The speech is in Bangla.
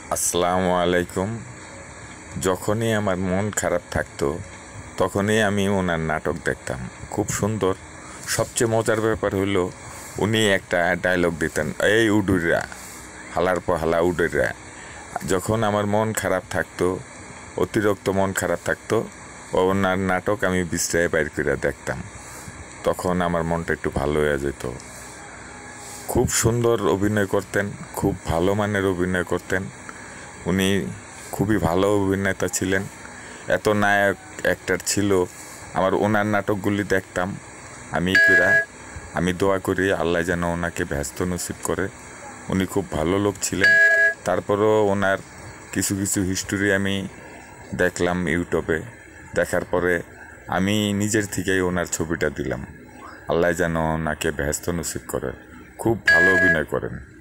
আসসালামু আলাইকুম। যখনই আমার মন খারাপ থাকতো তখনই আমি ওনার নাটক দেখতাম। খুব সুন্দর। সবচেয়ে মজার ব্যাপার হলো উনি একটা ডায়লগ দিতেন, এই উডুররা, হালার পর হালা উডুররা। যখন আমার মন খারাপ থাকতো, অতিরিক্ত মন খারাপ থাকতো, ওনার নাটক আমি বিশ্রায় বাইর করে দেখতাম। তখন আমার মনটা একটু ভালো হয়ে যেত। খুব সুন্দর অভিনয় করতেন, খুব ভালো মানের অভিনয় করতেন। উনি খুবই ভালো অভিনেতা ছিলেন। এত নায়ক অ্যাক্টর ছিল। আমার ওনার নাটকগুলি দেখতাম। আমি দোয়া করি আল্লাহ যেন ওনাকে ব্যস্ত নসিব করে। উনি খুব ভালো লোক ছিলেন। তারপরও ওনার কিছু কিছু হিস্টোরি আমি দেখলাম ইউটিউবে। দেখার পরে আমি নিজের থেকেই ওনার ছবিটা দিলাম। আল্লাহ যেন ওনাকে ব্যস্ত নসিব করে। খুব ভালো অভিনয় করেন।